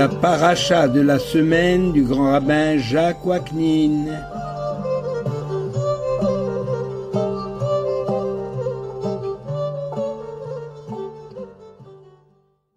La paracha de la semaine du grand rabbin Jacques Waknin.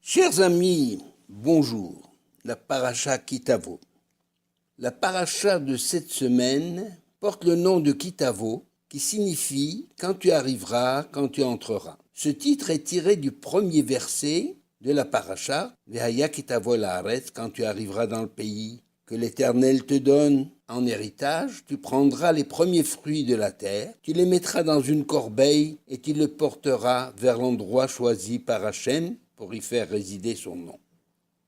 Chers amis, bonjour. La paracha Kitavo. La paracha de cette semaine porte le nom de Kitavo, qui signifie « quand tu arriveras, quand tu entreras ». Ce titre est tiré du premier verset de la paracha « Vehaya Kitavo la'aretz » quand tu arriveras dans le pays que l'Éternel te donne en héritage, tu prendras les premiers fruits de la terre, tu les mettras dans une corbeille et tu les porteras vers l'endroit choisi par Hachem pour y faire résider son nom.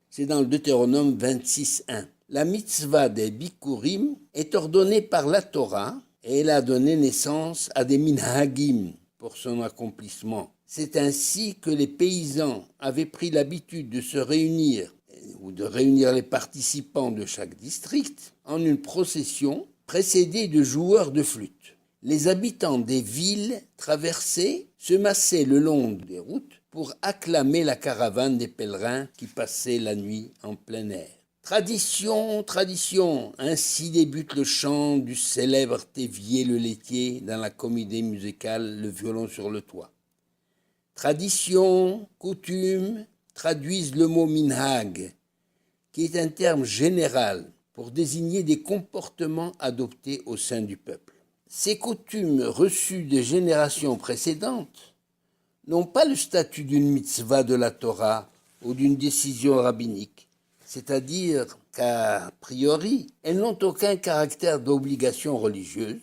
C'est dans le Deutéronome 26.1. La mitzvah des Bikurim est ordonnée par la Torah et elle a donné naissance à des minhagim pour son accomplissement. C'est ainsi que les paysans avaient pris l'habitude de se réunir ou de réunir les participants de chaque district en une procession précédée de joueurs de flûte. Les habitants des villes traversées se massaient le long des routes pour acclamer la caravane des pèlerins qui passaient la nuit en plein air. Tradition, tradition, ainsi débute le chant du célèbre Thévier le laitier dans la comédie musicale Le violon sur le toit. Tradition, coutume, traduisent le mot minhag, qui est un terme général pour désigner des comportements adoptés au sein du peuple. Ces coutumes reçues des générations précédentes n'ont pas le statut d'une mitzvah de la Torah ou d'une décision rabbinique, c'est-à-dire qu'a priori, elles n'ont aucun caractère d'obligation religieuse,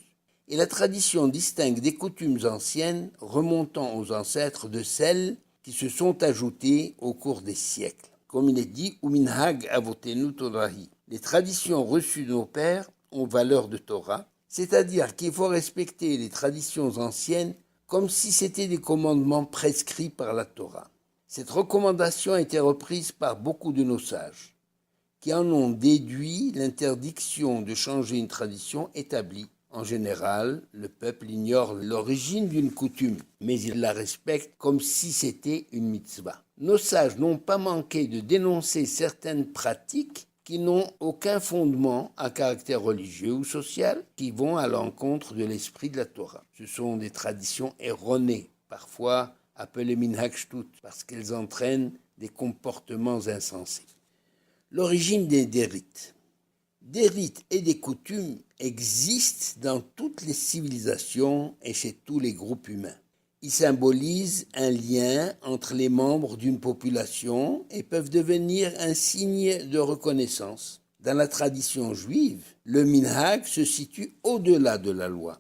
et la tradition distingue des coutumes anciennes remontant aux ancêtres de celles qui se sont ajoutées au cours des siècles. Comme il est dit, « Uminhag avotenu Torahi ». Les traditions reçues de nos pères ont valeur de Torah, c'est-à-dire qu'il faut respecter les traditions anciennes comme si c'était des commandements prescrits par la Torah. Cette recommandation a été reprise par beaucoup de nos sages, qui en ont déduit l'interdiction de changer une tradition établie. En général, le peuple ignore l'origine d'une coutume, mais il la respecte comme si c'était une mitzvah. Nos sages n'ont pas manqué de dénoncer certaines pratiques qui n'ont aucun fondement à caractère religieux ou social, qui vont à l'encontre de l'esprit de la Torah. Ce sont des traditions erronées, parfois appelées minhag shtut, parce qu'elles entraînent des comportements insensés. L'origine des rites. Des rites et des coutumes existent dans toutes les civilisations et chez tous les groupes humains. Ils symbolisent un lien entre les membres d'une population et peuvent devenir un signe de reconnaissance. Dans la tradition juive, le minhag se situe au-delà de la loi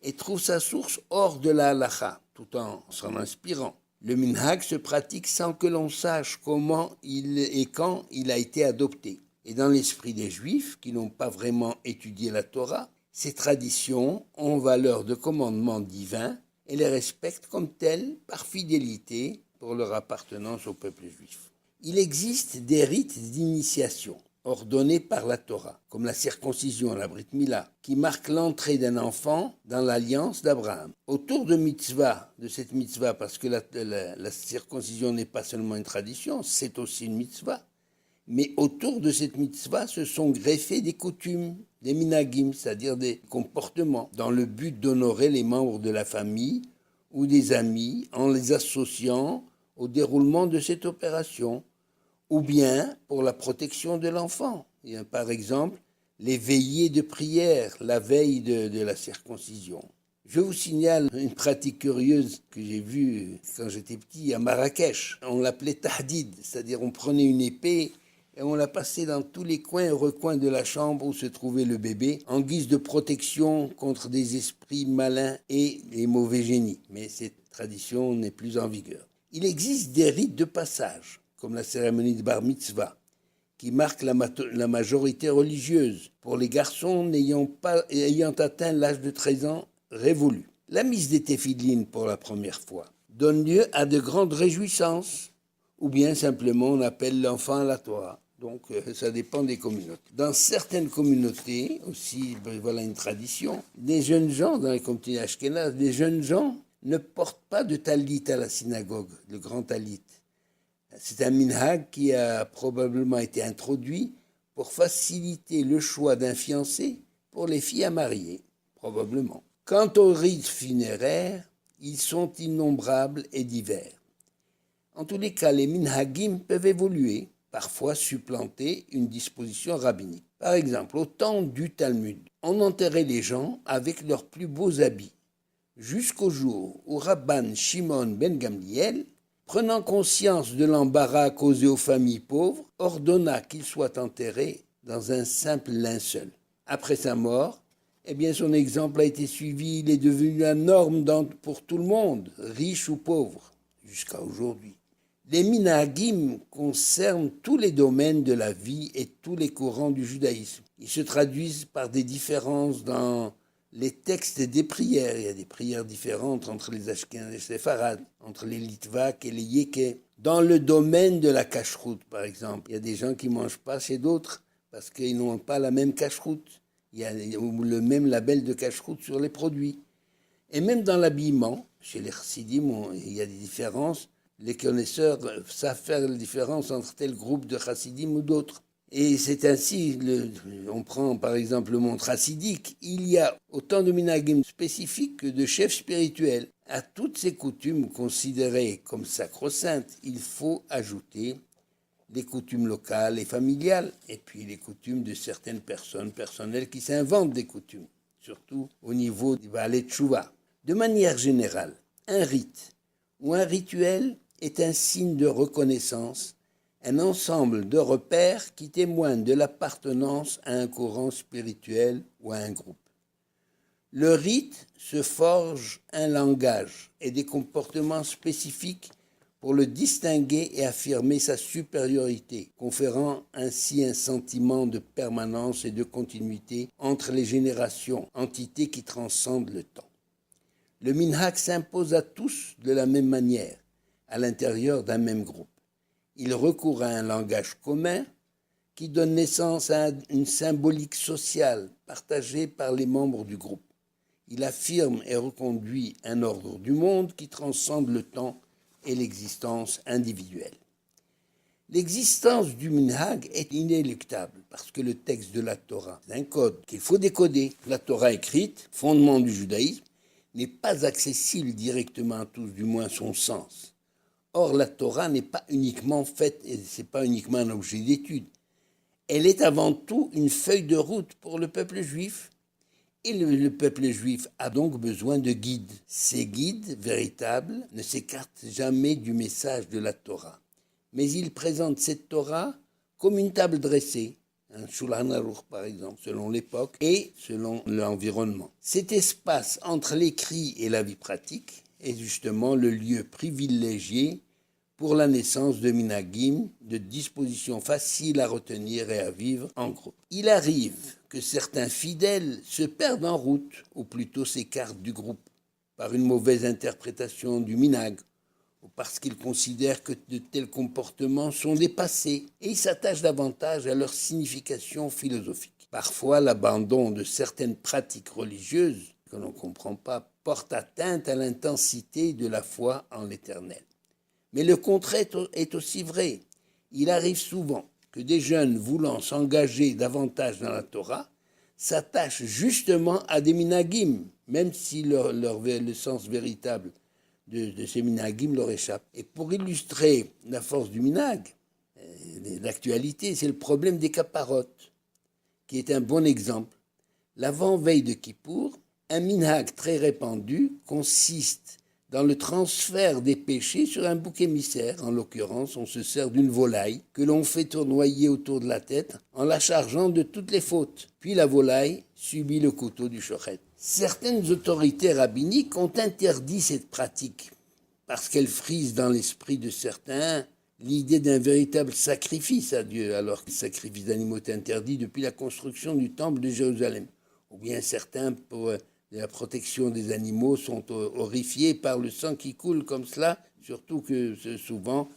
et trouve sa source hors de la halacha, tout en s'en inspirant. Le minhag se pratique sans que l'on sache comment et quand il a été adopté. Et dans l'esprit des Juifs, qui n'ont pas vraiment étudié la Torah, ces traditions ont valeur de commandement divin et les respectent comme telles par fidélité pour leur appartenance au peuple juif. Il existe des rites d'initiation ordonnés par la Torah, comme la circoncision, la Brit Mila, qui marque l'entrée d'un enfant dans l'alliance d'Abraham. Autour de cette mitzvah, parce que la circoncision n'est pas seulement une tradition, c'est aussi une mitzvah, mais autour de cette mitzvah se sont greffées des coutumes, des minhagim, c'est-à-dire des comportements, dans le but d'honorer les membres de la famille ou des amis en les associant au déroulement de cette opération, ou bien pour la protection de l'enfant. Il y a par exemple les veillées de prière, la veille de la circoncision. Je vous signale une pratique curieuse que j'ai vue quand j'étais petit à Marrakech. On l'appelait tahdid, c'est-à-dire on prenait une épée et on la passait dans tous les coins et recoins de la chambre où se trouvait le bébé, en guise de protection contre des esprits malins et les mauvais génies. Mais cette tradition n'est plus en vigueur. Il existe des rites de passage, comme la cérémonie de bar mitzvah, qui marque la majorité religieuse pour les garçons ayant atteint l'âge de 13 ans révolu. La mise des téphilines pour la première fois donne lieu à de grandes réjouissances, ou bien simplement on appelle l'enfant à la Torah. Donc ça dépend des communautés. Dans certaines communautés aussi, voilà une tradition, des jeunes gens, dans les communautés ashkénazes, des jeunes gens ne portent pas de talit à la synagogue, le grand talit. C'est un minhag qui a probablement été introduit pour faciliter le choix d'un fiancé pour les filles à marier, probablement. Quant aux rites funéraires, ils sont innombrables et divers. En tous les cas, les minhagim peuvent évoluer, parfois supplanter une disposition rabbinique. Par exemple, au temps du Talmud, on enterrait les gens avec leurs plus beaux habits, jusqu'au jour où Rabban Shimon ben Gamliel, prenant conscience de l'embarras causé aux familles pauvres, ordonna qu'ils soient enterrés dans un simple linceul. Après sa mort, son exemple a été suivi, il est devenu la norme pour tout le monde, riche ou pauvre, jusqu'à aujourd'hui. Les minhagim concernent tous les domaines de la vie et tous les courants du judaïsme. Ils se traduisent par des différences dans les textes des prières. Il y a des prières différentes entre les Ashkénazes et les Séfarades, entre les Litvaks et les Yékés. Dans le domaine de la cacheroute, par exemple, il y a des gens qui ne mangent pas chez d'autres parce qu'ils n'ont pas la même cacheroute. Il y a le même label de cacheroute sur les produits. Et même dans l'habillement, chez les chassidim, il y a des différences. Les connaisseurs savent faire la différence entre tel groupe de chassidim ou d'autres. Et c'est ainsi, on prend par exemple le monde chassidique, il y a autant de minhagim spécifiques que de chefs spirituels. À toutes ces coutumes considérées comme sacro-saintes, il faut ajouter les coutumes locales et familiales, et puis les coutumes de certaines personnes personnelles qui s'inventent des coutumes, surtout au niveau du Baalei Teshuvah. De manière générale, un rite ou un rituel est un signe de reconnaissance, un ensemble de repères qui témoignent de l'appartenance à un courant spirituel ou à un groupe. Le rite se forge un langage et des comportements spécifiques pour le distinguer et affirmer sa supériorité, conférant ainsi un sentiment de permanence et de continuité entre les générations, entité qui transcende le temps. Le minhag s'impose à tous de la même manière, à l'intérieur d'un même groupe. Il recourt à un langage commun qui donne naissance à une symbolique sociale partagée par les membres du groupe. Il affirme et reconduit un ordre du monde qui transcende le temps et l'existence individuelle. L'existence du minhag est inéluctable parce que le texte de la Torah est un code qu'il faut décoder. La Torah écrite, fondement du judaïsme, n'est pas accessible directement à tous, du moins son sens. Or, la Torah n'est pas uniquement faite, et ce n'est pas uniquement un objet d'étude. Elle est avant tout une feuille de route pour le peuple juif. Et le peuple juif a donc besoin de guides. Ces guides véritables ne s'écartent jamais du message de la Torah. Mais ils présentent cette Torah comme une table dressée, un Shulchan Aruch par exemple, selon l'époque et selon l'environnement. Cet espace entre l'écrit et la vie pratique est justement le lieu privilégié pour la naissance de minhagim, de dispositions faciles à retenir et à vivre en groupe. Il arrive que certains fidèles se perdent en route, ou plutôt s'écartent du groupe, par une mauvaise interprétation du minhag, ou parce qu'ils considèrent que de tels comportements sont dépassés, et ils s'attachent davantage à leur signification philosophique. Parfois, l'abandon de certaines pratiques religieuses, que l'on ne comprend pas, porte atteinte à l'intensité de la foi en l'Éternel. Mais le contraire est aussi vrai. Il arrive souvent que des jeunes voulant s'engager davantage dans la Torah s'attachent justement à des minhagim, même si le sens véritable de ces minhagim leur échappe. Et pour illustrer la force du minhag, l'actualité, c'est le problème des caparotes, qui est un bon exemple. L'avant-veille de Kippour, un minhag très répandu consiste dans le transfert des péchés sur un bouc émissaire. En l'occurrence, on se sert d'une volaille que l'on fait tournoyer autour de la tête en la chargeant de toutes les fautes. Puis la volaille subit le couteau du shochet. Certaines autorités rabbiniques ont interdit cette pratique parce qu'elle frise dans l'esprit de certains l'idée d'un véritable sacrifice à Dieu, alors que le sacrifice d'animaux est interdit depuis la construction du temple de Jérusalem. Ou bien certains, pour la protection des animaux, sont horrifiés par le sang qui coule comme cela, surtout que souvent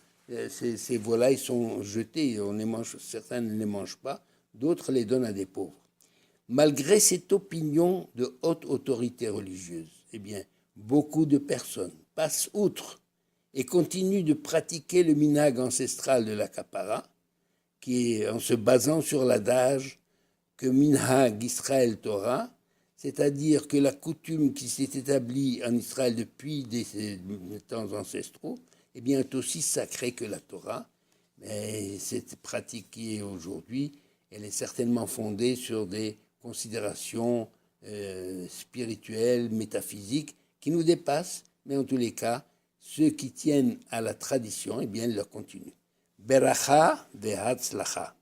ces volailles sont jetées, certains ne les mangent pas, d'autres les donnent à des pauvres. Malgré cette opinion de haute autorité religieuse, beaucoup de personnes passent outre et continuent de pratiquer le minhag ancestral de la Kappara, qui est en se basant sur l'adage que Minhag Israël Torah, c'est-à-dire que la coutume qui s'est établie en Israël depuis des temps ancestraux, eh bien, est aussi sacrée que la Torah. Mais cette pratique qui est aujourd'hui, elle est certainement fondée sur des considérations spirituelles, métaphysiques, qui nous dépassent, mais en tous les cas, ceux qui tiennent à la tradition, eh bien, ils la continuent. Beracha ve'hatzlacha.